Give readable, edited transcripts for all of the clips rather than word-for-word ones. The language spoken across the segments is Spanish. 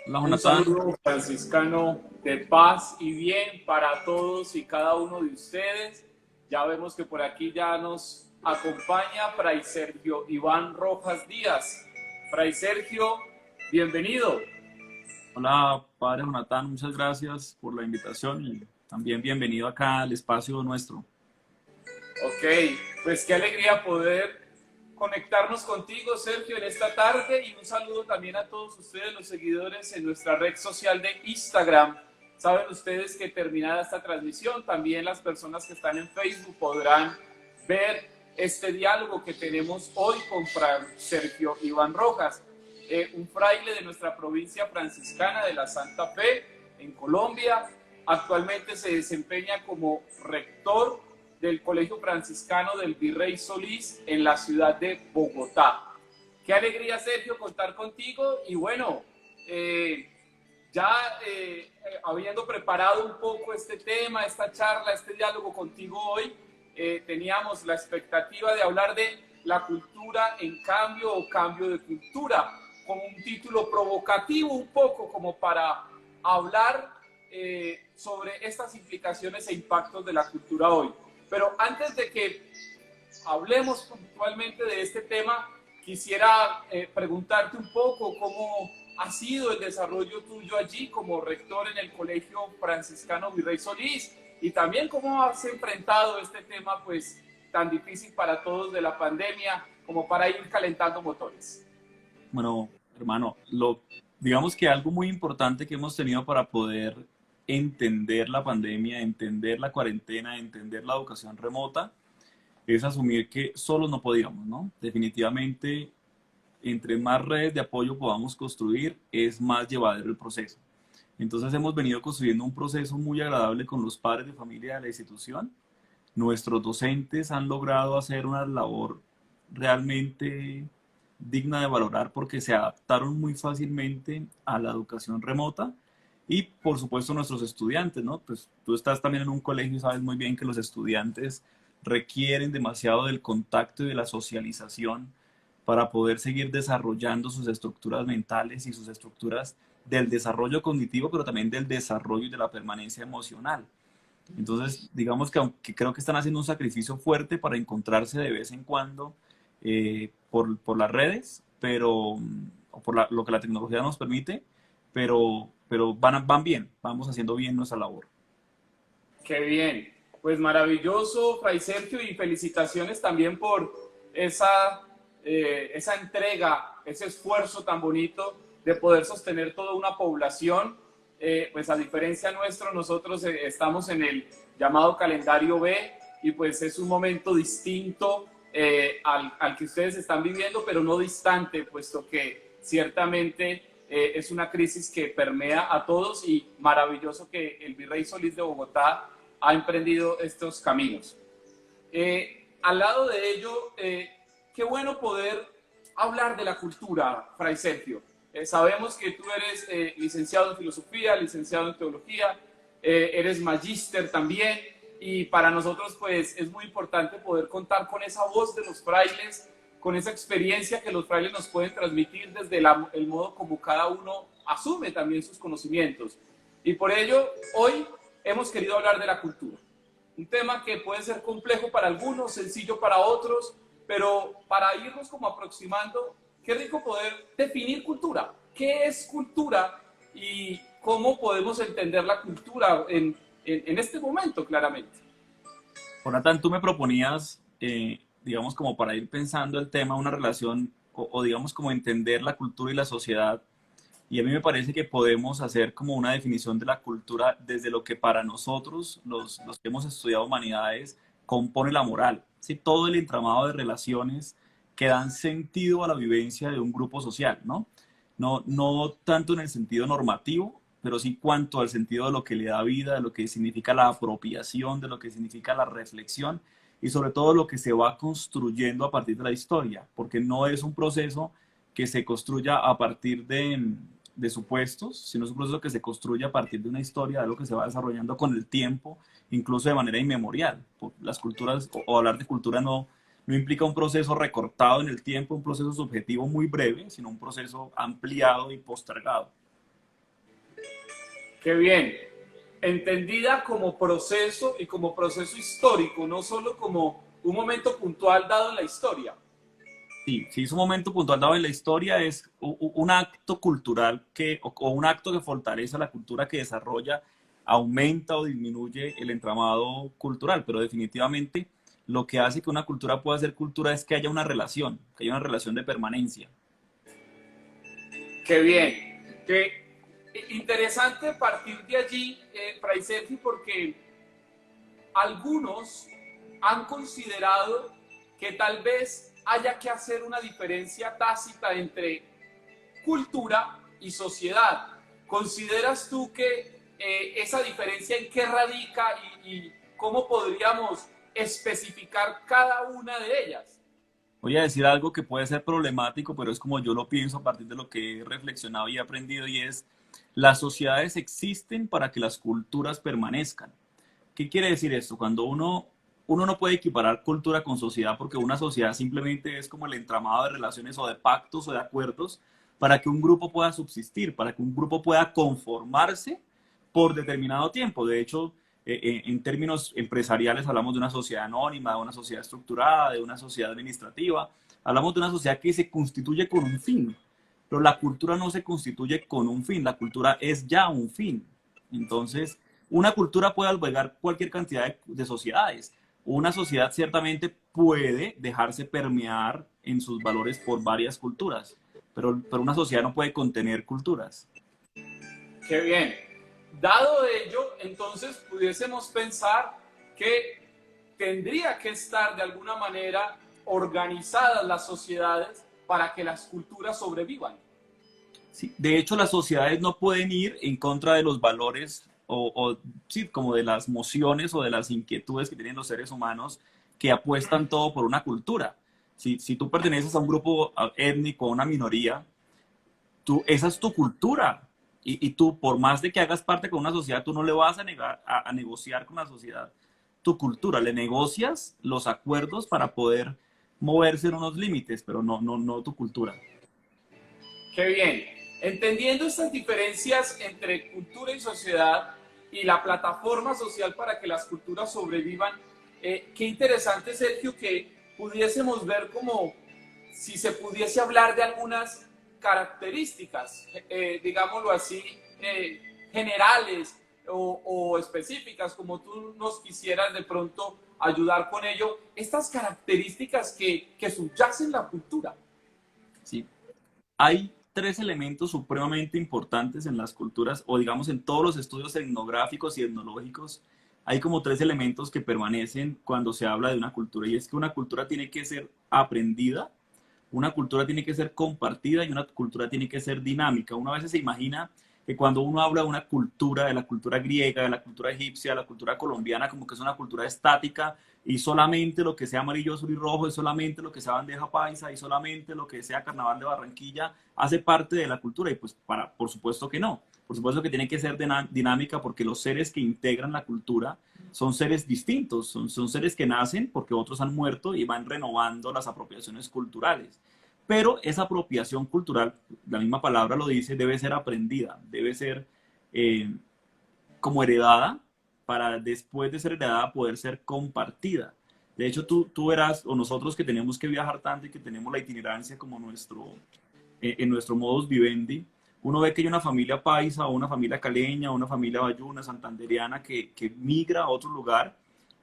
Hola, Un Jonathan. saludo franciscano de paz y bien para todos y cada uno de ustedes. Ya vemos que por aquí ya nos acompaña Fray Sergio Iván Rojas Díaz. Fray Sergio, bienvenido. Hola, padre Jonathan. Muchas gracias por la invitación y también bienvenido acá al espacio nuestro. Ok, pues qué alegría poder conectarnos contigo, Sergio, en esta tarde, y un saludo también a todos ustedes, los seguidores en nuestra red social de Instagram. Saben ustedes que terminada esta transmisión, también las personas que están en Facebook podrán ver este diálogo que tenemos hoy con Fray Sergio Iván Rojas, un fraile de nuestra provincia franciscana de la Santa Fe en Colombia. Actualmente se desempeña como rector del Colegio Franciscano del Virrey Solís en la ciudad de Bogotá. Qué alegría, Sergio, contar contigo. Y bueno, ya habiendo preparado un poco este tema, esta charla, este diálogo contigo hoy, teníamos la expectativa de hablar de la cultura en cambio o cambio de cultura, con un título provocativo un poco como para hablar sobre estas implicaciones e impactos de la cultura hoy. Pero antes de que hablemos puntualmente de este tema, quisiera preguntarte un poco cómo ha sido el desarrollo tuyo allí como rector en el Colegio Franciscano Virrey Solís y también cómo has enfrentado este tema pues tan difícil para todos de la pandemia como para ir calentando motores. Bueno, hermano, digamos que algo muy importante que hemos tenido para poder entender la pandemia, entender la cuarentena, entender la educación remota, es asumir que solos no podíamos, ¿no? Definitivamente, entre más redes de apoyo podamos construir, es más llevadero el proceso. Entonces hemos venido construyendo un proceso muy agradable con los padres de familia de la institución. Nuestros docentes han logrado hacer una labor realmente digna de valorar porque se adaptaron muy fácilmente a la educación remota y por supuesto nuestros estudiantes, ¿no? Pues tú estás también en un colegio y sabes muy bien que los estudiantes requieren demasiado del contacto y de la socialización para poder seguir desarrollando sus estructuras mentales y sus estructuras del desarrollo cognitivo, pero también del desarrollo y de la permanencia emocional. Entonces, digamos que aunque creo que están haciendo un sacrificio fuerte para encontrarse de vez en cuando por las redes, pero, o por lo que la tecnología nos permite, pero van bien, vamos haciendo bien nuestra labor. Qué bien, pues maravilloso, Fray Sergio, y felicitaciones también por esa entrega, ese esfuerzo tan bonito de poder sostener toda una población. Pues a diferencia nuestro, nosotros estamos en el llamado calendario B y pues es un momento distinto al que ustedes están viviendo, pero no distante, puesto que ciertamente es una crisis que permea a todos y maravilloso que el Virrey Solís de Bogotá ha emprendido estos caminos. Al lado de ello, qué bueno poder hablar de la cultura, Fray Sergio. Sabemos que tú eres licenciado en filosofía, licenciado en teología, eres magíster también, y para nosotros pues es muy importante poder contar con esa voz de los frailes, con esa experiencia que los frailes nos pueden transmitir desde el modo como cada uno asume también sus conocimientos. Y por ello, hoy hemos querido hablar de la cultura. Un tema que puede ser complejo para algunos, sencillo para otros, pero para irnos como aproximando, qué rico poder definir cultura. ¿Qué es cultura y cómo podemos entender la cultura en este momento, claramente? Jonathan, tú me proponías, digamos, como para ir pensando el tema, una relación o digamos como entender la cultura y la sociedad. Y a mí me parece que podemos hacer como una definición de la cultura desde lo que para nosotros, los que hemos estudiado humanidades, compone la moral. ¿Sí? Todo el entramado de relaciones que dan sentido a la vivencia de un grupo social, ¿no? No tanto en el sentido normativo, pero sí cuanto al sentido de lo que le da vida, de lo que significa la apropiación, de lo que significa la reflexión y sobre todo lo que se va construyendo a partir de la historia, porque no es un proceso que se construya a partir de supuestos, sino es un proceso que se construye a partir de una historia, de algo que se va desarrollando con el tiempo, incluso de manera inmemorial. Las culturas, o hablar de cultura no implica un proceso recortado en el tiempo, un proceso subjetivo muy breve, sino un proceso ampliado y postergado. Qué bien. Entendida como proceso y como proceso histórico, no solo como un momento puntual dado en la historia. Sí, sí es un momento puntual dado en la historia, es un acto cultural o un acto que fortalece la cultura que desarrolla, aumenta o disminuye el entramado cultural, pero definitivamente lo que hace que una cultura pueda ser cultura es que haya una relación de permanencia. Qué bien. Qué interesante partir de allí, Fray Sergio, porque algunos han considerado que tal vez haya que hacer una diferencia tácita entre cultura y sociedad. ¿Consideras tú que esa diferencia en qué radica y cómo podríamos especificar cada una de ellas? Voy a decir algo que puede ser problemático, pero es como yo lo pienso a partir de lo que he reflexionado y he aprendido, y es, las sociedades existen para que las culturas permanezcan. ¿Qué quiere decir esto? Cuando uno no puede equiparar cultura con sociedad, porque una sociedad simplemente es como el entramado de relaciones o de pactos o de acuerdos para que un grupo pueda subsistir, para que un grupo pueda conformarse por determinado tiempo. De hecho, en términos empresariales hablamos de una sociedad anónima, de una sociedad estructurada, de una sociedad administrativa. Hablamos de una sociedad que se constituye con un fin, pero la cultura no se constituye con un fin, la cultura es ya un fin. Entonces, una cultura puede albergar cualquier cantidad de sociedades. Una sociedad ciertamente puede dejarse permear en sus valores por varias culturas, pero una sociedad no puede contener culturas. Qué bien. Dado ello, entonces pudiésemos pensar que tendría que estar de alguna manera organizadas las sociedades para que las culturas sobrevivan. Sí, de hecho, las sociedades no pueden ir en contra de los valores sí, como de las mociones o de las inquietudes que tienen los seres humanos que apuestan todo por una cultura. Si tú perteneces a un grupo étnico, a una minoría, esa es tu cultura. Y tú, por más de que hagas parte con una sociedad, tú no le vas a negar a negociar con la sociedad tu cultura. Le negocias los acuerdos para poder moverse en unos límites, pero no tu cultura. Qué bien. Entendiendo estas diferencias entre cultura y sociedad y la plataforma social para que las culturas sobrevivan, qué interesante, Sergio, que pudiésemos ver como si se pudiese hablar de algunas características, digámoslo así, generales o específicas, como tú nos quisieras de pronto ayudar con ello, estas características que subyacen la cultura. ¿Sí? Hay tres elementos supremamente importantes en las culturas, o digamos en todos los estudios etnográficos y etnológicos, hay como tres elementos que permanecen cuando se habla de una cultura, y es que una cultura tiene que ser aprendida, una cultura tiene que ser compartida y una cultura tiene que ser dinámica. Uno a veces se imagina que cuando uno habla de una cultura, de la cultura griega, de la cultura egipcia, de la cultura colombiana, como que es una cultura estática y solamente lo que sea amarillo, azul y rojo, y solamente lo que sea bandeja paisa, y solamente lo que sea carnaval de Barranquilla hace parte de la cultura. Y pues por supuesto que no. Por supuesto que tiene que ser dinámica, porque los seres que integran la cultura son seres distintos, son seres que nacen porque otros han muerto y van renovando las apropiaciones culturales. Pero esa apropiación cultural, la misma palabra lo dice, debe ser aprendida, debe ser eh, como heredada, para después de ser heredada poder ser compartida. De hecho, tú verás, o nosotros que tenemos que viajar tanto y que tenemos la itinerancia como en nuestro modus vivendi, uno ve que hay una familia paisa o una familia caleña o una familia bayuna, santanderiana que migra a otro lugar,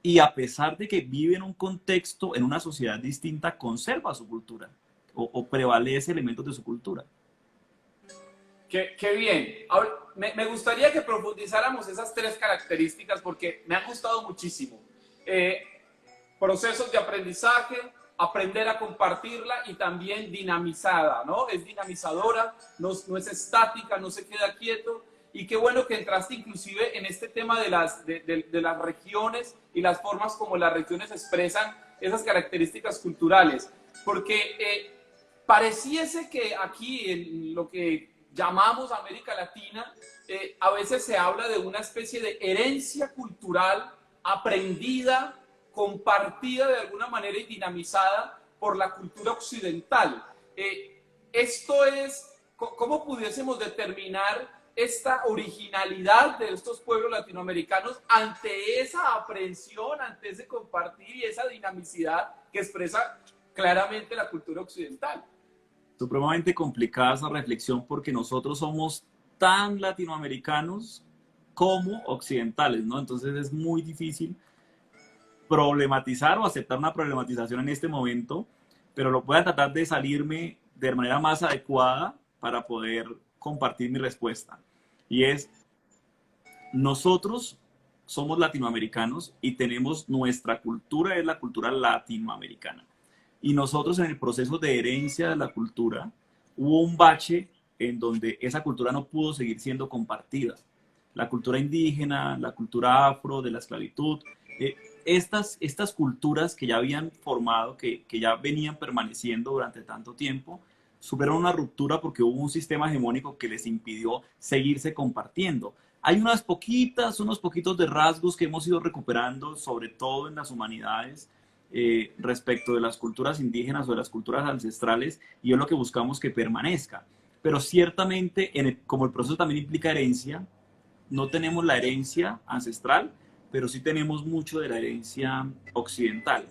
y a pesar de que vive en un contexto, en una sociedad distinta, conserva su cultura o prevalece elementos de su cultura. Qué bien. Ahora, me gustaría que profundizáramos esas tres características porque me han gustado muchísimo. Eh, Procesos de aprendizaje, aprender a compartirla y también dinamizada, ¿no? Es dinamizadora, no es estática, no se queda quieto. Y qué bueno que entraste inclusive en este tema de las regiones y las formas como las regiones expresan esas características culturales. Porque pareciese que aquí en lo que llamamos América Latina, a veces se habla de una especie de herencia cultural aprendida, compartida de alguna manera y dinamizada por la cultura occidental. Esto es, ¿cómo pudiésemos determinar esta originalidad de estos pueblos latinoamericanos ante esa aprehensión, ante ese compartir y esa dinamicidad que expresa claramente la cultura occidental? Supremamente complicada esa reflexión porque nosotros somos tan latinoamericanos como occidentales, ¿no? Entonces es muy difícil problematizar o aceptar una problematización en este momento, pero lo voy a tratar de salirme de manera más adecuada para poder compartir mi respuesta. Y es, nosotros somos latinoamericanos y tenemos nuestra cultura, es la cultura latinoamericana. Y nosotros en el proceso de herencia de la cultura hubo un bache en donde esa cultura no pudo seguir siendo compartida. La cultura indígena, la cultura afro, de la esclavitud, estas culturas que ya habían formado, que ya venían permaneciendo durante tanto tiempo, superaron una ruptura porque hubo un sistema hegemónico que les impidió seguirse compartiendo. Hay unos poquitos de rasgos que hemos ido recuperando, sobre todo en las humanidades, respecto de las culturas indígenas o de las culturas ancestrales, y es lo que buscamos que permanezca. Pero ciertamente, como el proceso también implica herencia, no tenemos la herencia ancestral, pero sí tenemos mucho de la herencia occidental.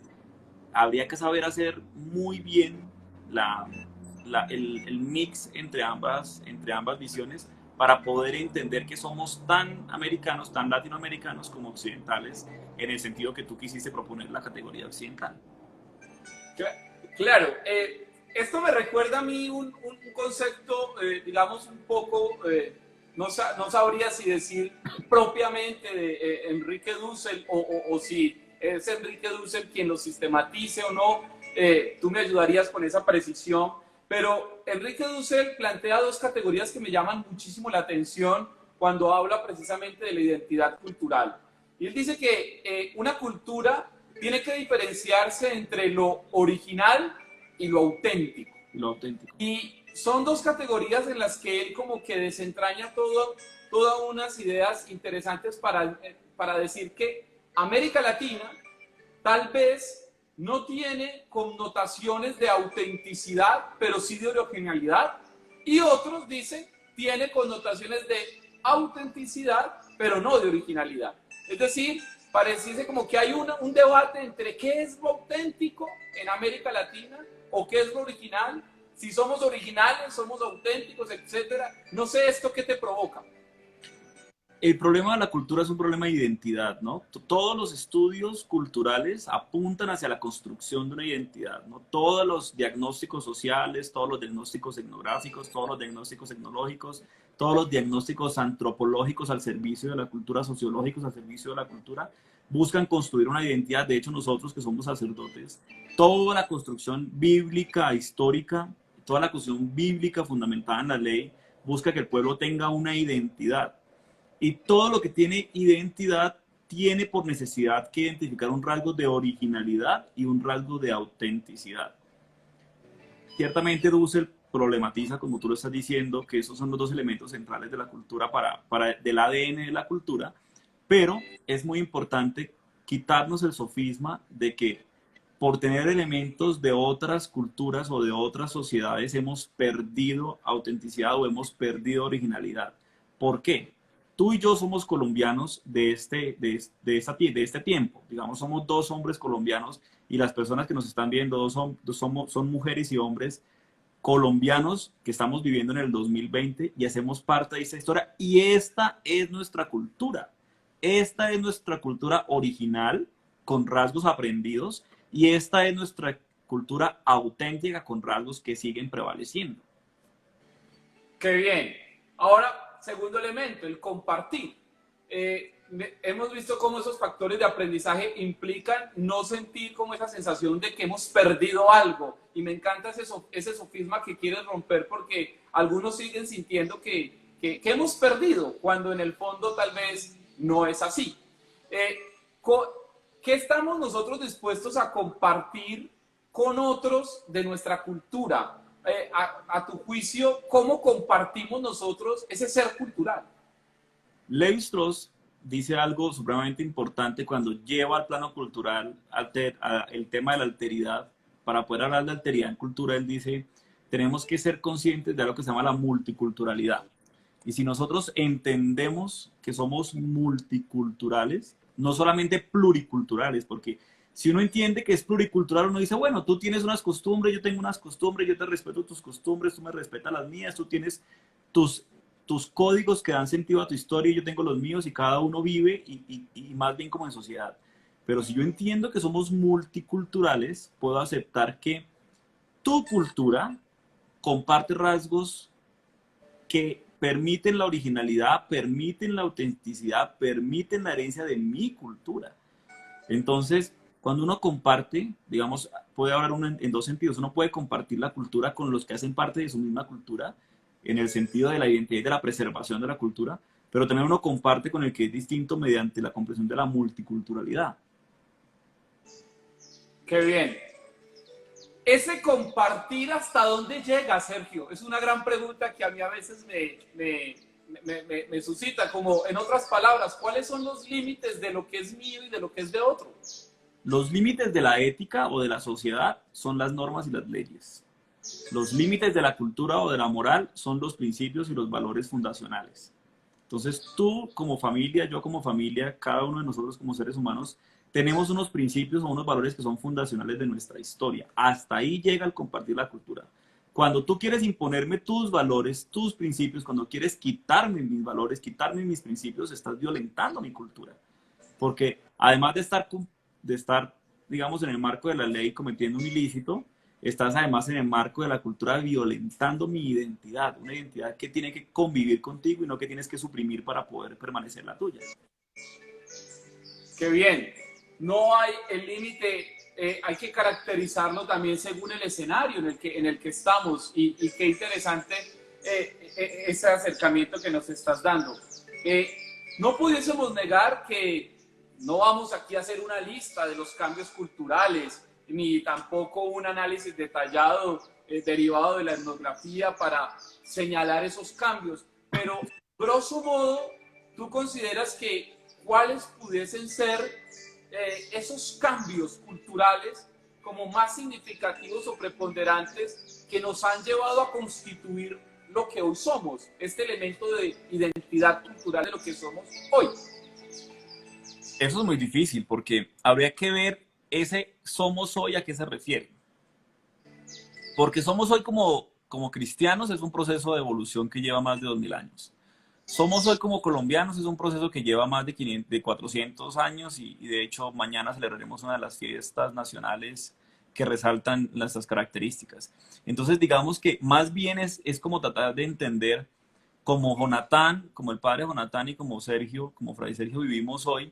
Habría que saber hacer muy bien el mix entre ambas visiones para poder entender que somos tan americanos, tan latinoamericanos como occidentales, en el sentido que tú quisiste proponer la categoría occidental. Claro, esto me recuerda a mí un concepto, digamos, un poco, no sabría si decir propiamente de Enrique Dussel o si es Enrique Dussel quien lo sistematice o no. Tú me ayudarías con esa precisión. Pero Enrique Dussel plantea dos categorías que me llaman muchísimo la atención cuando habla precisamente de la identidad cultural. Y él dice que una cultura tiene que diferenciarse entre lo original y lo auténtico. Lo auténtico. Y son dos categorías en las que él como que desentraña todas unas ideas interesantes para decir que América Latina tal vez no tiene connotaciones de autenticidad, pero sí de originalidad. Y otros dicen, tiene connotaciones de autenticidad, pero no de originalidad. Es decir, pareciese como que hay un debate entre qué es lo auténtico en América Latina o qué es lo original. Si somos originales, somos auténticos, etcétera. No sé esto qué te provoca. El problema de la cultura es un problema de identidad, ¿no? Todos los estudios culturales apuntan hacia la construcción de una identidad, ¿no? Todos los diagnósticos sociales, todos los diagnósticos etnográficos, todos los diagnósticos etnológicos, todos los diagnósticos antropológicos al servicio de la cultura, sociológicos al servicio de la cultura, buscan construir una identidad. De hecho, nosotros que somos sacerdotes, toda la construcción bíblica, histórica, toda la construcción bíblica fundamentada en la ley, busca que el pueblo tenga una identidad. Y todo lo que tiene identidad tiene por necesidad que identificar un rasgo de originalidad y un rasgo de autenticidad. Ciertamente Dussel problematiza, como tú lo estás diciendo, que esos son los dos elementos centrales de la cultura, del ADN de la cultura, pero es muy importante quitarnos el sofisma de que por tener elementos de otras culturas o de otras sociedades hemos perdido autenticidad o hemos perdido originalidad. ¿Por qué? Tú y yo somos colombianos de este tiempo. Digamos, somos dos hombres colombianos y las personas que nos están viendo son mujeres y hombres colombianos que estamos viviendo en el 2020 y hacemos parte de esta historia. Y esta es nuestra cultura. Esta es nuestra cultura original con rasgos aprendidos y esta es nuestra cultura auténtica con rasgos que siguen prevaleciendo. ¡Qué bien! Ahora, segundo elemento, el compartir. Hemos visto cómo esos factores de aprendizaje implican no sentir como esa sensación de que hemos perdido algo. Y me encanta ese sofisma que quieres romper porque algunos siguen sintiendo que hemos perdido, cuando en el fondo tal vez no es así. ¿Qué estamos nosotros dispuestos a compartir con otros de nuestra cultura? A tu juicio, ¿cómo compartimos nosotros ese ser cultural? Levi-Strauss dice algo supremamente importante cuando lleva al plano cultural el tema de la alteridad. Para poder hablar de alteridad en cultura, él dice, tenemos que ser conscientes de algo que se llama la multiculturalidad. Y si nosotros entendemos que somos multiculturales, no solamente pluriculturales, porque si uno entiende que es pluricultural, uno dice, bueno, tú tienes unas costumbres, yo tengo unas costumbres, yo te respeto tus costumbres, tú me respetas las mías, tú tienes tus, tus códigos que dan sentido a tu historia y yo tengo los míos y cada uno vive y más bien como en sociedad. Pero si yo entiendo que somos multiculturales, puedo aceptar que tu cultura comparte rasgos que permiten la originalidad, permiten la autenticidad, permiten la herencia de mi cultura. Entonces, cuando uno comparte, digamos, puede haber uno en dos sentidos. Uno puede compartir la cultura con los que hacen parte de su misma cultura, en el sentido de la identidad y de la preservación de la cultura, pero también uno comparte con el que es distinto mediante la comprensión de la multiculturalidad. Qué bien. Ese compartir, ¿hasta dónde llega, Sergio? Es una gran pregunta que a mí a veces me suscita, como en otras palabras, ¿cuáles son los límites de lo que es mío y de lo que es de otro? Los límites de la ética o de la sociedad son las normas y las leyes. Los límites de la cultura o de la moral son los principios y los valores fundacionales. Entonces tú como familia, yo como familia, cada uno de nosotros como seres humanos, tenemos unos principios o unos valores que son fundacionales de nuestra historia. Hasta ahí llega el compartir la cultura. Cuando tú quieres imponerme tus valores, tus principios, cuando quieres quitarme mis valores, quitarme mis principios, estás violentando mi cultura. Porque además de estar, digamos, en el marco de la ley cometiendo un ilícito, estás además en el marco de la cultura violentando mi identidad, una identidad que tiene que convivir contigo y no que tienes que suprimir para poder permanecer la tuya. Qué bien. No hay el límite, hay que caracterizarlo también según el escenario en el que estamos y qué interesante ese acercamiento que nos estás dando. No pudiésemos negar que no vamos aquí a hacer una lista de los cambios culturales, ni tampoco un análisis detallado derivado de la etnografía para señalar esos cambios, pero grosso modo, ¿tú consideras que cuáles pudiesen ser esos cambios culturales como más significativos o preponderantes que nos han llevado a constituir lo que hoy somos, este elemento de identidad cultural de lo que somos hoy? Eso es muy difícil porque habría que ver ese somos hoy a qué se refiere. Porque somos hoy como cristianos es un proceso de evolución que lleva más de 2000 años. Somos hoy como colombianos es un proceso que lleva más de 500, de 400 años y de hecho mañana celebraremos una de las fiestas nacionales que resaltan estas características. Entonces digamos que más bien es como tratar de entender como Jonatán, como el padre Jonatán y como Sergio, como Fray Sergio vivimos hoy,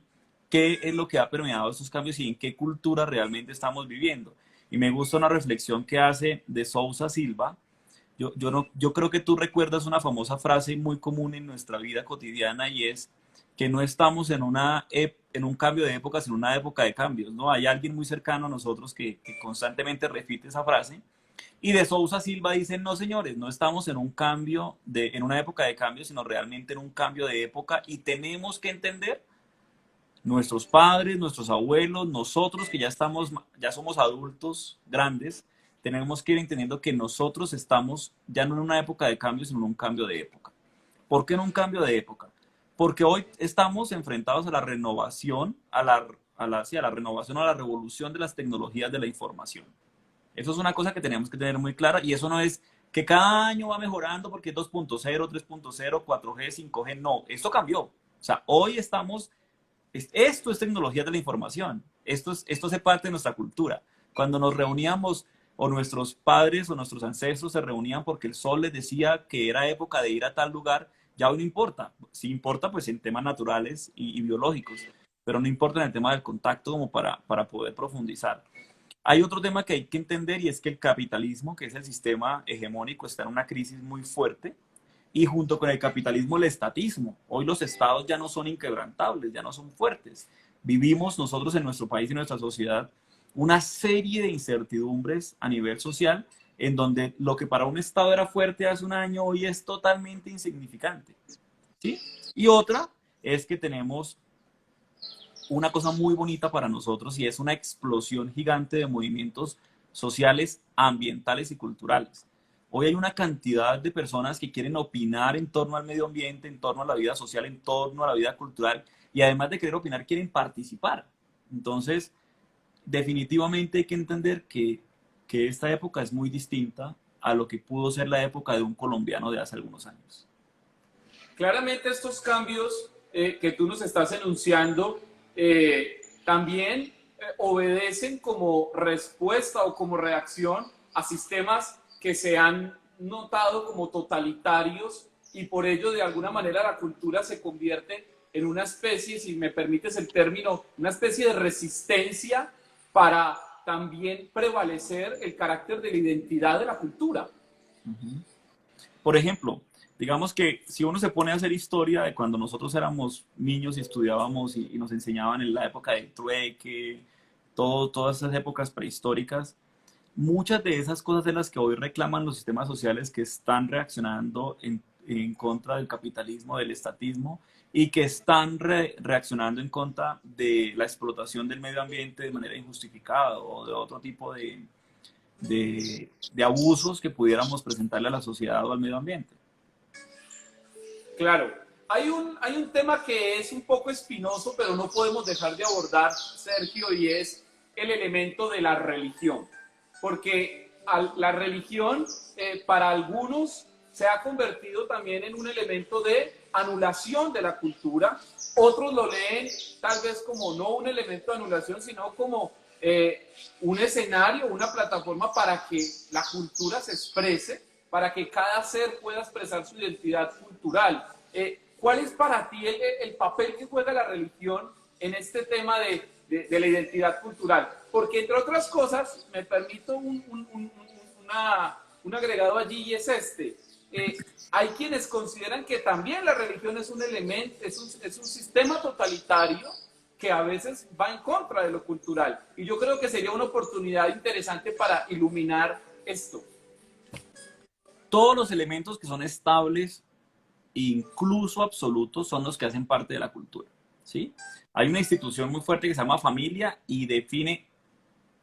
qué es lo que ha permeado estos cambios y en qué cultura realmente estamos viviendo. Y me gusta una reflexión que hace de Sousa Silva. Yo creo que tú recuerdas una famosa frase muy común en nuestra vida cotidiana y es que no estamos en un cambio de época, sino en una época de cambios, ¿no? Hay alguien muy cercano a nosotros que constantemente repite esa frase y de Sousa Silva dice, no señores, no estamos en un cambio, en una época de cambio, sino realmente en un cambio de época y tenemos que entender nuestros padres, nuestros abuelos, nosotros que ya somos adultos grandes, tenemos que ir entendiendo que nosotros estamos ya no en una época de cambio, sino en un cambio de época. ¿Por qué en un cambio de época? Porque hoy estamos enfrentados a la renovación, sí, a la renovación, a la revolución de las tecnologías de la información. Eso es una cosa que tenemos que tener muy clara y eso no es que cada año va mejorando porque es 2.0, 3.0, 4G, 5G, no, esto cambió. O sea, hoy estamos esto es tecnología de la información. Esto hace parte de nuestra cultura. Cuando nos reuníamos, o nuestros padres o nuestros ancestros se reunían porque el sol les decía que era época de ir a tal lugar, ya hoy no importa. Sí importa pues en temas naturales y biológicos, pero no importa en el tema del contacto como para poder profundizar. Hay otro tema que hay que entender y es que el capitalismo, que es el sistema hegemónico, está en una crisis muy fuerte y junto con el capitalismo, el estatismo. Hoy los estados ya no son inquebrantables, ya no son fuertes. Vivimos nosotros en nuestro país y en nuestra sociedad una serie de incertidumbres a nivel social en donde lo que para un estado era fuerte hace un año, hoy es totalmente insignificante. ¿Sí? Y otra es que tenemos una cosa muy bonita para nosotros y es una explosión gigante de movimientos sociales, ambientales y culturales. Hoy hay una cantidad de personas que quieren opinar en torno al medio ambiente, en torno a la vida social, en torno a la vida cultural, y además de querer opinar, quieren participar. Entonces, definitivamente hay que entender que esta época es muy distinta a lo que pudo ser la época de un colombiano de hace algunos años. Claramente estos cambios que tú nos estás enunciando también obedecen como respuesta o como reacción a sistemas que se han notado como totalitarios y por ello de alguna manera la cultura se convierte en una especie, si me permites el término, una especie de resistencia para también prevalecer el carácter de la identidad de la cultura. Por ejemplo, digamos que si uno se pone a hacer historia de cuando nosotros éramos niños y estudiábamos y nos enseñaban en la época del trueque, todas esas épocas prehistóricas, muchas de esas cosas de las que hoy reclaman los sistemas sociales que están reaccionando en contra del capitalismo, del estatismo, y que están reaccionando en contra de la explotación del medio ambiente de manera injustificada o de otro tipo de abusos que pudiéramos presentarle a la sociedad o al medio ambiente. Claro, hay un tema que es un poco espinoso, pero no podemos dejar de abordar, Sergio, y es el elemento de la religión. Porque la religión para algunos se ha convertido también en un elemento de anulación de la cultura. Otros lo leen tal vez como no un elemento de anulación, sino como un escenario, una plataforma para que la cultura se exprese, para que cada ser pueda expresar su identidad cultural. ¿Cuál es para ti el papel que juega la religión en este tema de la identidad cultural? Porque entre otras cosas, me permito un agregado allí y es este. Hay quienes consideran que también la religión es un elemento, es un sistema totalitario que a veces va en contra de lo cultural. Y yo creo que sería una oportunidad interesante para iluminar esto. Todos los elementos que son estables, incluso absolutos, son los que hacen parte de la cultura, ¿sí? Hay una institución muy fuerte que se llama familia y define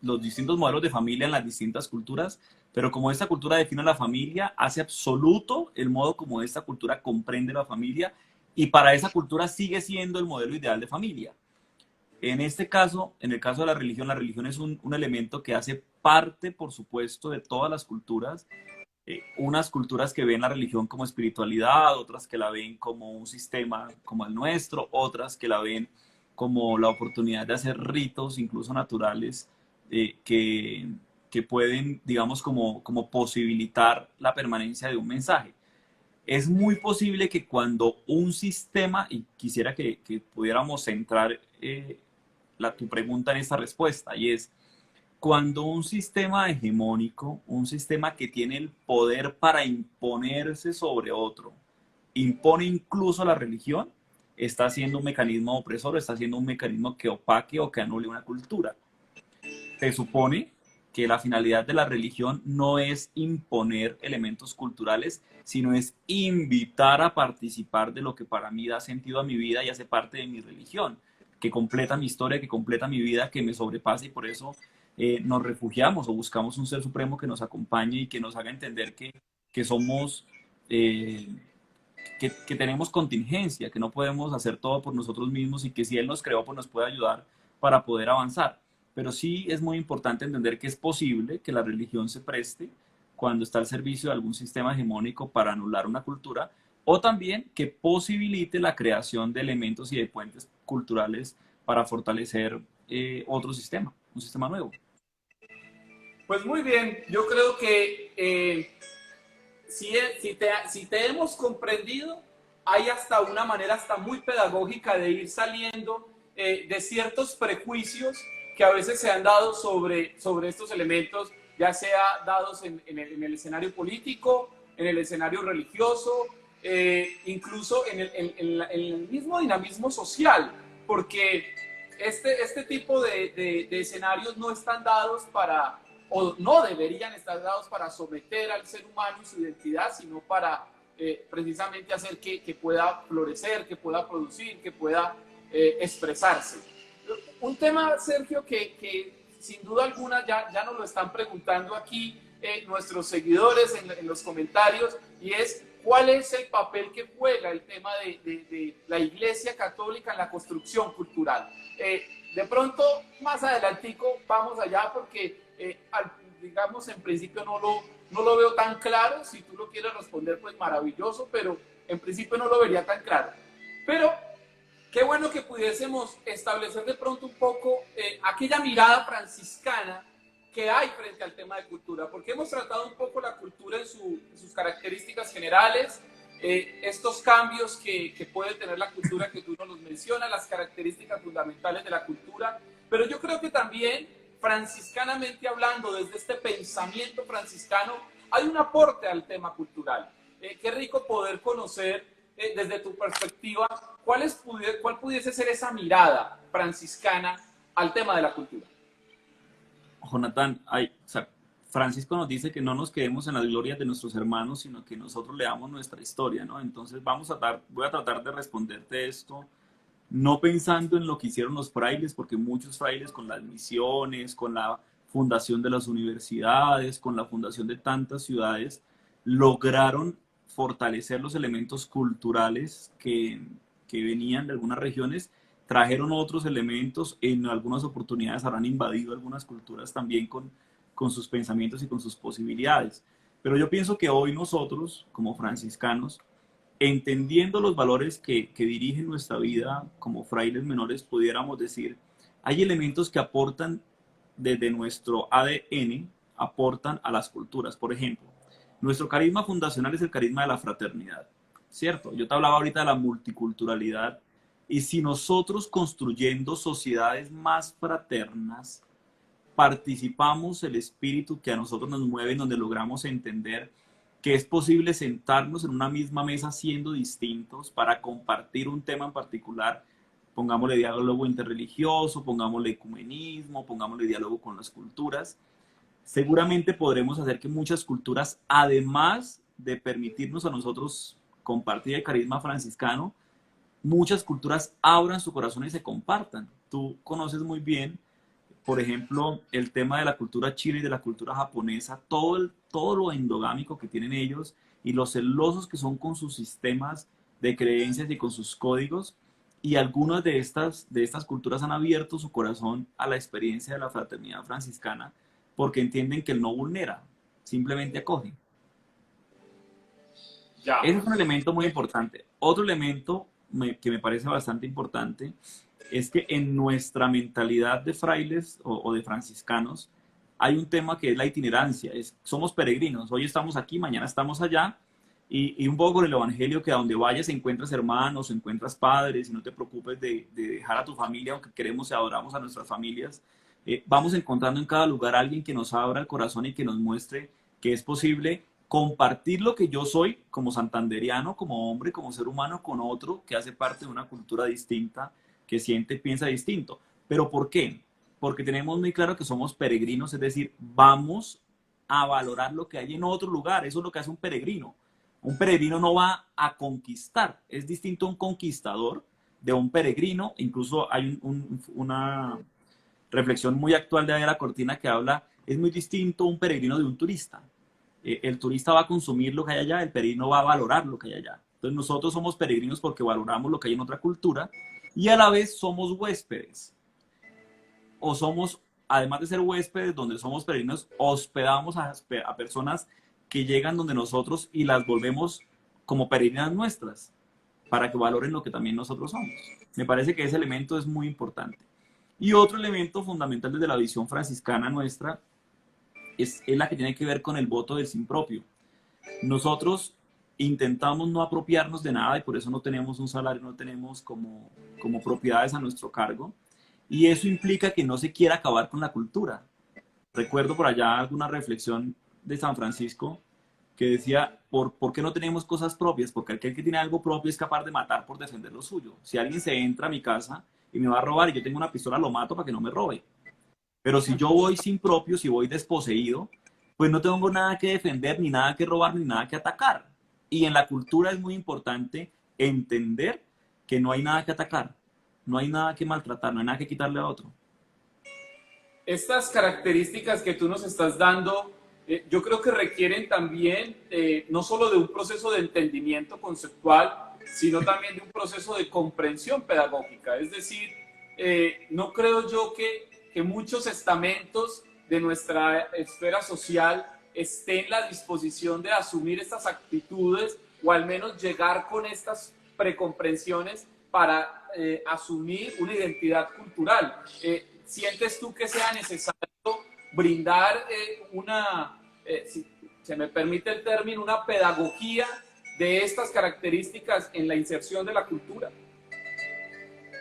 los distintos modelos de familia en las distintas culturas, pero como esta cultura define la familia, hace absoluto el modo como esta cultura comprende la familia y para esa cultura sigue siendo el modelo ideal de familia. En este caso, en el caso de la religión es un elemento que hace parte, por supuesto, de todas las culturas. Unas culturas que ven la religión como espiritualidad, otras que la ven como un sistema como el nuestro, otras que la ven como la oportunidad de hacer ritos, incluso naturales, que pueden, digamos, como posibilitar la permanencia de un mensaje. Es muy posible que cuando un sistema, y quisiera que pudiéramos centrar tu pregunta en esta respuesta, y es, cuando un sistema hegemónico, un sistema que tiene el poder para imponerse sobre otro, impone incluso la religión, está siendo un mecanismo opresor, está siendo un mecanismo que opaque o que anule una cultura. Se supone que la finalidad de la religión no es imponer elementos culturales, sino es invitar a participar de lo que para mí da sentido a mi vida y hace parte de mi religión, que completa mi historia, que completa mi vida, que me sobrepasa y por eso nos refugiamos o buscamos un ser supremo que nos acompañe y que nos haga entender que somos, que tenemos contingencia, que no podemos hacer todo por nosotros mismos y que si Él nos creó, pues nos puede ayudar para poder avanzar. Pero sí es muy importante entender que es posible que la religión se preste cuando está al servicio de algún sistema hegemónico para anular una cultura o también que posibilite la creación de elementos y de puentes culturales para fortalecer otro sistema, un sistema nuevo. Pues muy bien, yo creo que si te hemos comprendido, hay hasta una manera hasta muy pedagógica de ir saliendo de ciertos prejuicios que a veces se han dado sobre estos elementos, ya sea dados en el escenario político, en el escenario religioso, incluso en el mismo dinamismo social, porque este tipo de escenarios no están dados para, o no deberían estar dados para someter al ser humano y su identidad, sino para precisamente hacer que pueda florecer, que pueda producir, que pueda expresarse. Un tema, Sergio, que sin duda alguna ya nos lo están preguntando aquí, nuestros seguidores en los comentarios, y es cuál es el papel que juega el tema de la Iglesia Católica en la construcción cultural. De pronto, más adelantico, vamos allá porque, digamos, en principio no lo veo tan claro. Si tú lo quieres responder, pues maravilloso, pero en principio no lo vería tan claro. Pero qué bueno que pudiésemos establecer de pronto un poco aquella mirada franciscana que hay frente al tema de cultura, porque hemos tratado un poco la cultura en sus características generales, estos cambios que puede tener la cultura que tú nos los mencionas, las características fundamentales de la cultura, pero yo creo que también, franciscanamente hablando, desde este pensamiento franciscano, hay un aporte al tema cultural. Qué rico poder conocer desde tu perspectiva cuál pudiese ser esa mirada franciscana al tema de la cultura. Jonathan, Francisco nos dice que no nos quedemos en las glorias de nuestros hermanos, sino que nosotros leamos nuestra historia, ¿no? Entonces voy a tratar de responderte esto, no pensando en lo que hicieron los frailes, porque muchos frailes con las misiones, con la fundación de las universidades, con la fundación de tantas ciudades, lograron fortalecer los elementos culturales que venían de algunas regiones, trajeron otros elementos, en algunas oportunidades habrán invadido algunas culturas también con sus pensamientos y con sus posibilidades. Pero yo pienso que hoy nosotros, como franciscanos, entendiendo los valores que dirigen nuestra vida como frailes menores, pudiéramos decir, hay elementos que aportan desde nuestro ADN, aportan a las culturas. Por ejemplo, nuestro carisma fundacional es el carisma de la fraternidad, ¿cierto? Yo te hablaba ahorita de la multiculturalidad, y si nosotros construyendo sociedades más fraternas, participamos el espíritu que a nosotros nos mueve, donde logramos entender que es posible sentarnos en una misma mesa siendo distintos para compartir un tema en particular, pongámosle diálogo interreligioso, pongámosle ecumenismo, pongámosle diálogo con las culturas, seguramente podremos hacer que muchas culturas, además de permitirnos a nosotros compartir el carisma franciscano, muchas culturas abran su corazón y se compartan. Tú conoces muy bien, por ejemplo, el tema de la cultura china y de la cultura japonesa, todo lo endogámico que tienen ellos y los celosos que son con sus sistemas de creencias y con sus códigos. Y algunas de estas culturas han abierto su corazón a la experiencia de la fraternidad franciscana porque entienden que él no vulnera, simplemente acoge. Ya. Ese es un elemento muy importante. Otro elemento que me parece bastante importante es que en nuestra mentalidad de frailes o de franciscanos hay un tema que es la itinerancia. Somos peregrinos. Hoy estamos aquí, mañana estamos allá. Y un poco con el evangelio, que a donde vayas encuentras hermanos, encuentras padres, y no te preocupes de dejar a tu familia, aunque queremos y adoramos a nuestras familias. Vamos encontrando en cada lugar a alguien que nos abra el corazón y que nos muestre que es posible compartir lo que yo soy como santanderiano, como hombre, como ser humano, con otro que hace parte de una cultura distinta, que siente y piensa distinto. ¿Pero por qué? Porque tenemos muy claro que somos peregrinos, es decir, vamos a valorar lo que hay en otro lugar. Eso es lo que hace un peregrino. Un peregrino no va a conquistar. Es distinto un conquistador de un peregrino. Incluso hay una reflexión muy actual de Adela Cortina que habla, es muy distinto un peregrino de un turista. El turista va a consumir lo que hay allá, el peregrino va a valorar lo que hay allá. Entonces nosotros somos peregrinos porque valoramos lo que hay en otra cultura y a la vez somos huéspedes. O somos, además de ser huéspedes, donde somos peregrinos, hospedamos a personas que llegan donde nosotros y las volvemos como peregrinas nuestras para que valoren lo que también nosotros somos. Me parece que ese elemento es muy importante. Y otro elemento fundamental desde la visión franciscana nuestra es la que tiene que ver con el voto del sin propio. Nosotros intentamos no apropiarnos de nada y por eso no tenemos un salario, no tenemos como propiedades a nuestro cargo. Y eso implica que no se quiera acabar con la cultura. Recuerdo por allá alguna reflexión de San Francisco que decía, ¿por qué no tenemos cosas propias? Porque aquel que tiene algo propio es capaz de matar por defender lo suyo. Si alguien se entra a mi casa y me va a robar y yo tengo una pistola, lo mato para que no me robe. Pero si yo voy sin propio, si voy desposeído, pues no tengo nada que defender, ni nada que robar, ni nada que atacar. Y en la cultura es muy importante entender que no hay nada que atacar, no hay nada que maltratar, no hay nada que quitarle a otro. Estas características que tú nos estás dando yo creo que requieren también no solo de un proceso de entendimiento conceptual, sino también de un proceso de comprensión pedagógica. Es decir, no creo yo que muchos estamentos de nuestra esfera social estén en la disposición de asumir estas actitudes o al menos llegar con estas precomprensiones para asumir una identidad cultural. ¿Sientes tú que sea necesario brindar si se me permite el término, una pedagogía de estas características en la inserción de la cultura?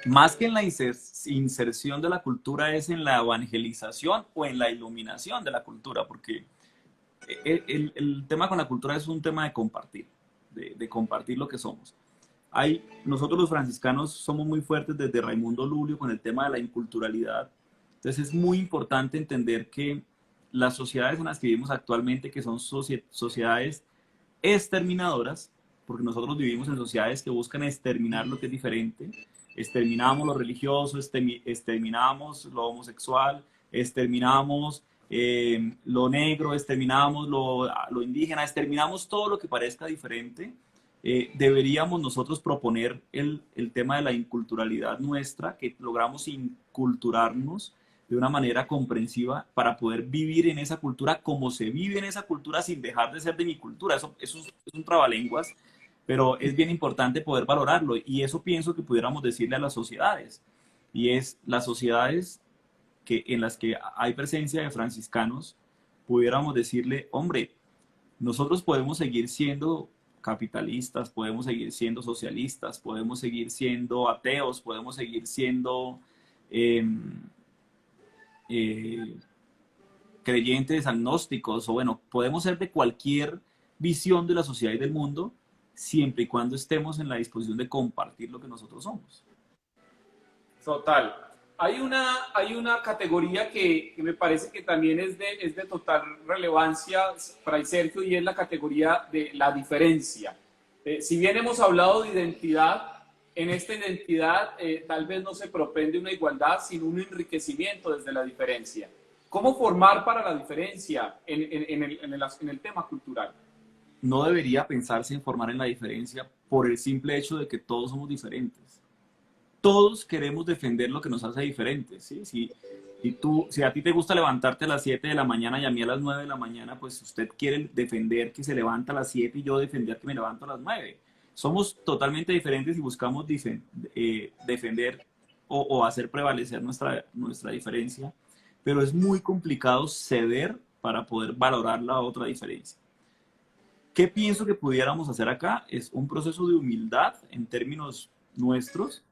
Más que en la inserción de la cultura es en la evangelización o en la iluminación de la cultura, porque el tema con la cultura es un tema de compartir, de compartir lo que somos. Nosotros los franciscanos somos muy fuertes desde Raimundo Lulio con el tema de la inculturalidad. Entonces es muy importante entender que las sociedades en las que vivimos actualmente, que son sociedades exterminadoras, porque nosotros vivimos en sociedades que buscan exterminar lo que es diferente, exterminamos lo religioso, exterminamos lo homosexual, exterminamos lo negro, exterminamos lo indígena, exterminamos todo lo que parezca diferente. Deberíamos nosotros proponer el tema de la inculturalidad nuestra, que logramos inculturarnos de una manera comprensiva para poder vivir en esa cultura como se vive en esa cultura sin dejar de ser de mi cultura. Eso es un trabalenguas, pero es bien importante poder valorarlo y eso pienso que pudiéramos decirle a las sociedades, y es las sociedades en las que hay presencia de franciscanos, pudiéramos decirle, hombre, nosotros podemos seguir siendo capitalistas, podemos seguir siendo socialistas, podemos seguir siendo ateos, podemos seguir siendo creyentes agnósticos, o bueno, podemos ser de cualquier visión de la sociedad y del mundo, siempre y cuando estemos en la disposición de compartir lo que nosotros somos. Total. Hay una categoría que me parece que también es de total relevancia, Fray Sergio, y es la categoría de la diferencia. Si bien hemos hablado de identidad, en esta identidad tal vez no se propende una igualdad, sino un enriquecimiento desde la diferencia. ¿Cómo formar para la diferencia en el tema cultural? No debería pensarse en formar en la diferencia por el simple hecho de que todos somos diferentes. Todos queremos defender lo que nos hace diferentes, ¿sí? Si a ti te gusta levantarte a las 7 de la mañana y a mí a las 9 de la mañana, pues usted quiere defender que se levanta a las 7 y yo defender que me levanto a las 9. Somos totalmente diferentes y buscamos defender o hacer prevalecer nuestra diferencia, pero es muy complicado ceder para poder valorar la otra diferencia. ¿Qué pienso que pudiéramos hacer acá? Es un proceso de humildad en términos nuestros,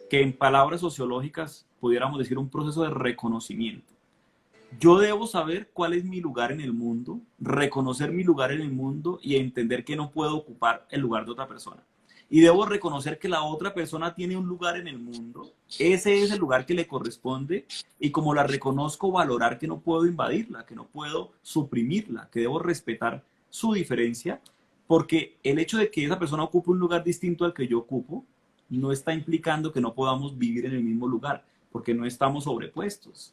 que en palabras sociológicas pudiéramos decir un proceso de reconocimiento. Yo debo saber cuál es mi lugar en el mundo, reconocer mi lugar en el mundo y entender que no puedo ocupar el lugar de otra persona. Y debo reconocer que la otra persona tiene un lugar en el mundo, ese es el lugar que le corresponde, y como la reconozco, valorar que no puedo invadirla, que no puedo suprimirla, que debo respetar su diferencia, porque el hecho de que esa persona ocupe un lugar distinto al que yo ocupo, no está implicando que no podamos vivir en el mismo lugar, porque no estamos sobrepuestos.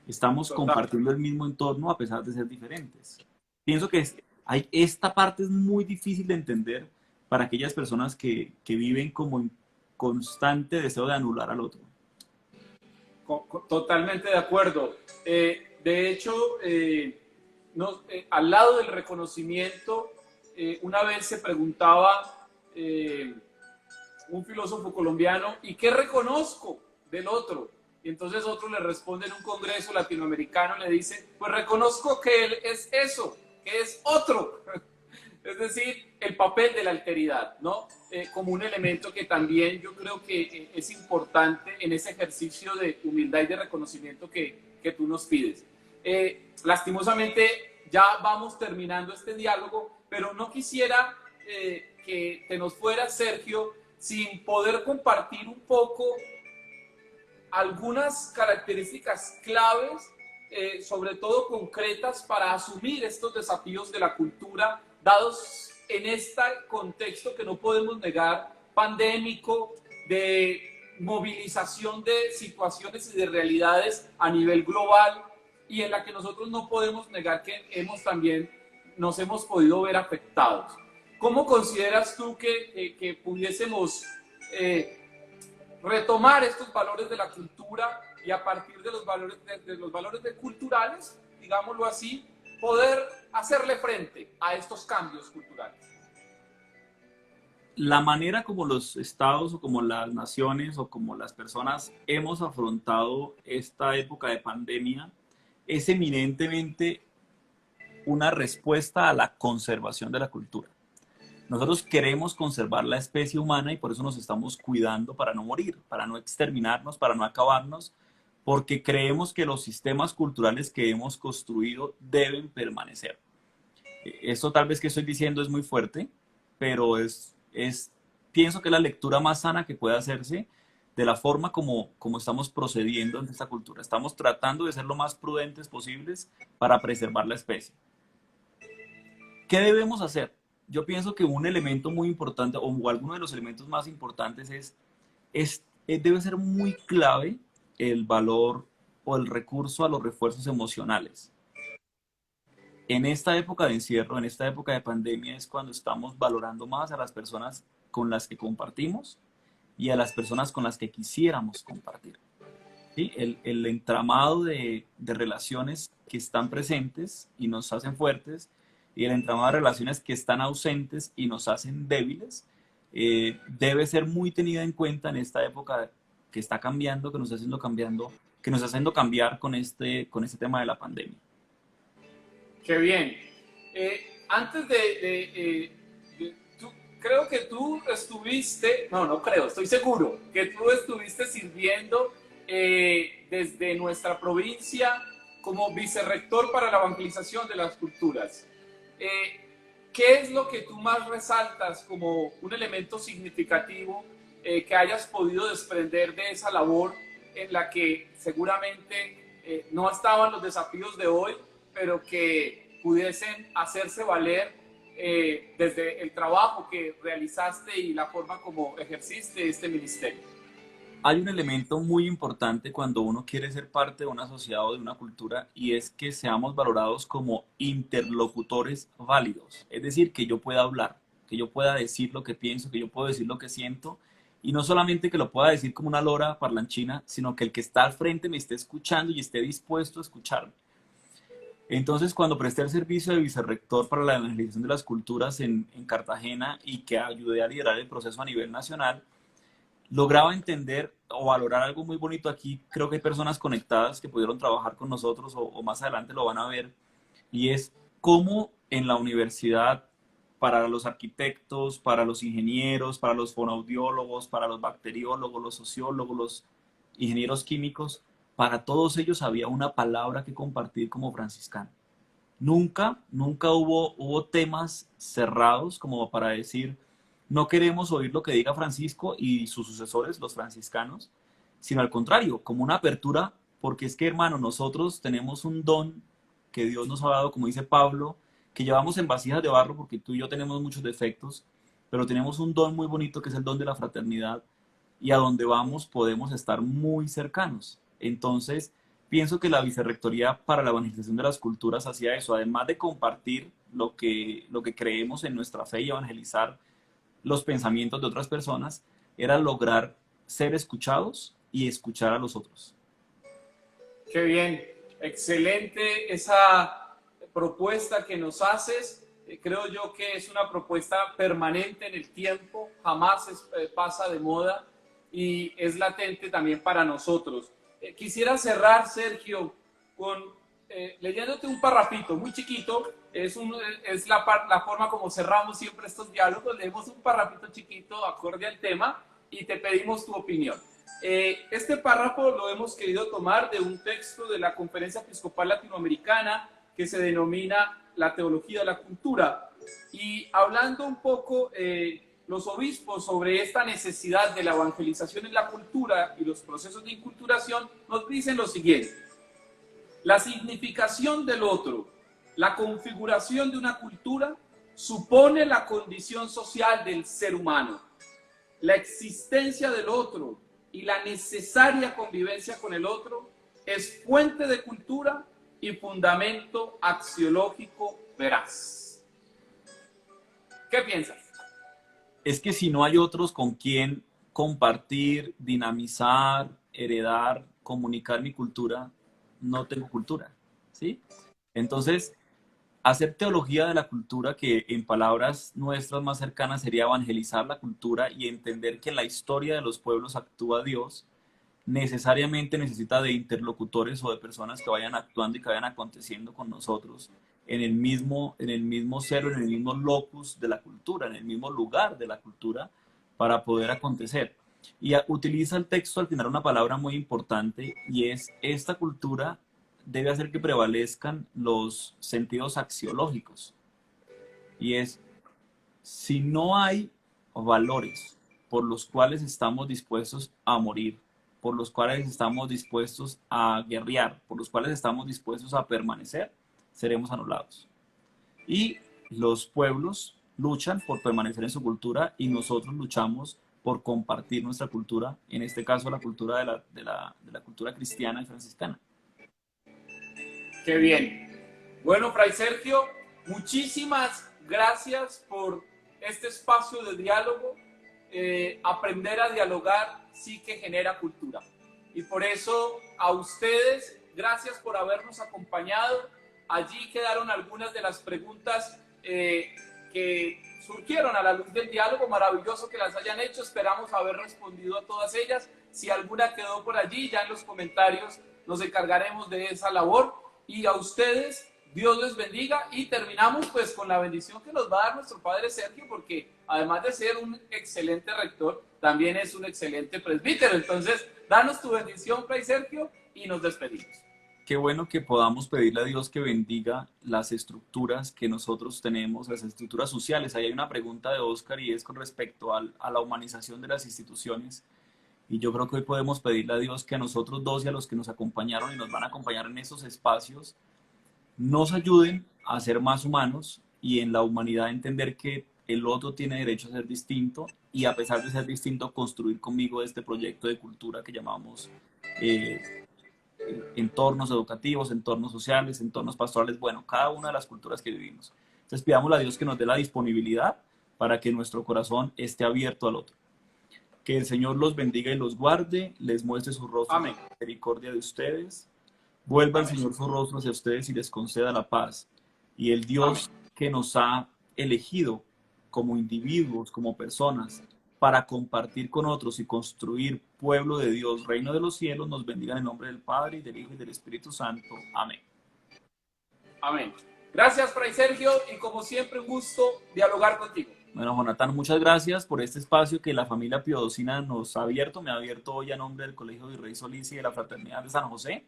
Estamos compartiendo el mismo entorno a pesar de ser diferentes. Pienso que esta parte es muy difícil de entender para aquellas personas que viven como en constante deseo de anular al otro. Totalmente de acuerdo. De hecho, al lado del reconocimiento, una vez se preguntaba un filósofo colombiano, ¿y qué reconozco del otro? Y entonces otro le responde en un congreso latinoamericano, le dice, pues reconozco que él es eso, que es otro. Es decir, el papel de la alteridad, ¿no? Como un elemento que también yo creo que es importante en ese ejercicio de humildad y de reconocimiento que tú nos pides. Lastimosamente ya vamos terminando este diálogo, pero no quisiera que te nos fuera, Sergio, sin poder compartir un poco algunas características claves, sobre todo concretas, para asumir estos desafíos de la cultura, dados en este contexto que no podemos negar, pandémico, de movilización de situaciones y de realidades a nivel global, y en la que nosotros no podemos negar que nos hemos podido ver afectados. ¿Cómo consideras tú que pudiésemos retomar estos valores de la cultura y a partir de los valores culturales, digámoslo así, poder hacerle frente a estos cambios culturales? La manera como los estados o como las naciones o como las personas hemos afrontado esta época de pandemia es eminentemente una respuesta a la conservación de la cultura. Nosotros queremos conservar la especie humana y por eso nos estamos cuidando para no morir, para no exterminarnos, para no acabarnos, porque creemos que los sistemas culturales que hemos construido deben permanecer. Esto tal vez que estoy diciendo es muy fuerte, pero pienso que es la lectura más sana que puede hacerse de la forma como estamos procediendo en esta cultura. Estamos tratando de ser lo más prudentes posibles para preservar la especie. ¿Qué debemos hacer? Yo pienso que un elemento muy importante, o alguno de los elementos más importantes debe ser muy clave el valor o el recurso a los refuerzos emocionales. En esta época de encierro, en esta época de pandemia, es cuando estamos valorando más a las personas con las que compartimos y a las personas con las que quisiéramos compartir. ¿Sí? El entramado de relaciones que están presentes y nos hacen fuertes y el entramado de relaciones que están ausentes y nos hacen débiles, debe ser muy tenida en cuenta en esta época que está cambiando, que nos está haciendo cambiar con este tema de la pandemia. Qué bien. Antes creo que tú estuviste, no creo, estoy seguro que tú estuviste sirviendo desde nuestra provincia como vicerrector para la evangelización de las culturas. ¿Qué es lo que tú más resaltas como un elemento significativo que hayas podido desprender de esa labor en la que seguramente no estaban los desafíos de hoy, pero que pudiesen hacerse valer desde el trabajo que realizaste y la forma como ejerciste este ministerio? Hay un elemento muy importante cuando uno quiere ser parte de una sociedad o de una cultura y es que seamos valorados como interlocutores válidos. Es decir, que yo pueda hablar, que yo pueda decir lo que pienso, que yo puedo decir lo que siento y no solamente que lo pueda decir como una lora parlanchina, sino que el que está al frente me esté escuchando y esté dispuesto a escucharme. Entonces, cuando presté el servicio de vicerrector para la evangelización de las culturas en Cartagena y que ayudé a liderar el proceso a nivel nacional, lograba entender o valorar algo muy bonito aquí. Creo que hay personas conectadas que pudieron trabajar con nosotros o más adelante lo van a ver, y es cómo en la universidad, para los arquitectos, para los ingenieros, para los fonoaudiólogos, para los bacteriólogos, los sociólogos, los ingenieros químicos, para todos ellos había una palabra que compartir como franciscano. Nunca hubo temas cerrados como para decir, no queremos oír lo que diga Francisco y sus sucesores, los franciscanos, sino al contrario, como una apertura, porque es que, hermano, nosotros tenemos un don que Dios nos ha dado, como dice Pablo, que llevamos en vasijas de barro, porque tú y yo tenemos muchos defectos, pero tenemos un don muy bonito que es el don de la fraternidad, y a donde vamos podemos estar muy cercanos. Entonces, pienso que la Vicerrectoría para la Evangelización de las Culturas hacía eso, además de compartir lo que creemos en nuestra fe y evangelizar los pensamientos de otras personas, era lograr ser escuchados y escuchar a los otros. Qué bien, excelente esa propuesta que nos haces. Creo yo que es una propuesta permanente en el tiempo, jamás pasa de moda y es latente también para nosotros. Quisiera cerrar, Sergio, con leyéndote un parrafito muy chiquito. Es la forma como cerramos siempre estos diálogos. Leemos un parrafito chiquito acorde al tema y te pedimos tu opinión. Este párrafo lo hemos querido tomar de un texto de la Conferencia Episcopal Latinoamericana que se denomina La Teología de la Cultura. Y hablando un poco los obispos sobre esta necesidad de la evangelización en la cultura y los procesos de inculturación, nos dicen lo siguiente: la significación del otro, la configuración de una cultura, supone la condición social del ser humano. La existencia del otro y la necesaria convivencia con el otro es fuente de cultura y fundamento axiológico veraz. ¿Qué piensas? Es que si no hay otros con quien compartir, dinamizar, heredar, comunicar mi cultura, no tengo cultura, ¿sí? Entonces, hacer teología de la cultura, que en palabras nuestras más cercanas sería evangelizar la cultura y entender que en la historia de los pueblos actúa Dios, necesariamente necesita de interlocutores o de personas que vayan actuando y que vayan aconteciendo con nosotros en el mismo cero, en el mismo locus de la cultura, en el mismo lugar de la cultura, para poder acontecer. Y utiliza el texto al final una palabra muy importante, y es: esta cultura debe hacer que prevalezcan los sentidos axiológicos. Y es: si no hay valores por los cuales estamos dispuestos a morir, por los cuales estamos dispuestos a guerrear, por los cuales estamos dispuestos a permanecer, seremos anulados. Y los pueblos luchan por permanecer en su cultura, y nosotros luchamos por compartir nuestra cultura, en este caso la cultura de la cultura cristiana y franciscana. Qué bien. Bueno, Fray Sergio, muchísimas gracias por este espacio de diálogo. Aprender a dialogar sí que genera cultura. Y por eso a ustedes, gracias por habernos acompañado. Allí quedaron algunas de las preguntas que surgieron a la luz del diálogo. Maravilloso que las hayan hecho. Esperamos haber respondido a todas ellas. Si alguna quedó por allí, ya en los comentarios nos encargaremos de esa labor. Y a ustedes, Dios les bendiga, y terminamos pues con la bendición que nos va a dar nuestro Padre Sergio, porque además de ser un excelente rector, también es un excelente presbítero. Entonces, danos tu bendición, Fray Sergio, y nos despedimos. Qué bueno que podamos pedirle a Dios que bendiga las estructuras que nosotros tenemos, las estructuras sociales. Ahí hay una pregunta de Oscar, y es con respecto a la humanización de las instituciones. Y yo creo que hoy podemos pedirle a Dios que a nosotros dos y a los que nos acompañaron y nos van a acompañar en esos espacios nos ayuden a ser más humanos, y en la humanidad entender que el otro tiene derecho a ser distinto, y a pesar de ser distinto, construir conmigo este proyecto de cultura que llamamos entornos educativos, entornos sociales, entornos pastorales, bueno, cada una de las culturas que vivimos. Entonces pidámosle a Dios que nos dé la disponibilidad para que nuestro corazón esté abierto al otro. Que el Señor los bendiga y los guarde, les muestre su rostro de misericordia de ustedes, vuelva el Señor su rostro hacia ustedes y les conceda la paz. Y el Dios que nos ha elegido como individuos, como personas, para compartir con otros y construir pueblo de Dios, reino de los cielos, nos bendiga en el nombre del Padre, y del Hijo, y del Espíritu Santo. Amén. Amén. Gracias, Fray Sergio, y como siempre, un gusto dialogar contigo. Bueno, Jonathan, muchas gracias por este espacio que la familia Piodocina nos ha abierto. Me ha abierto hoy a nombre del Colegio Virrey Solís y de la Fraternidad de San José.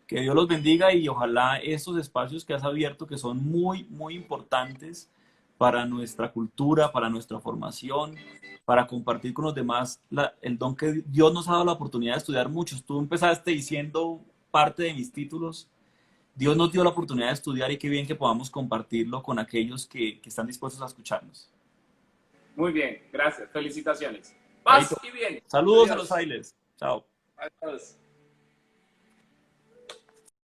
Que Dios los bendiga, y ojalá estos espacios que has abierto, que son muy, muy importantes para nuestra cultura, para nuestra formación, para compartir con los demás el don que Dios nos ha dado la oportunidad de estudiar muchos. Tú empezaste diciendo parte de mis títulos. Dios nos dio la oportunidad de estudiar, y qué bien que podamos compartirlo con aquellos que están dispuestos a escucharnos. Muy bien, gracias. Felicitaciones. Paz y bien. Saludos. Adiós. A Adiós. los Ailes. Chao. Adiós.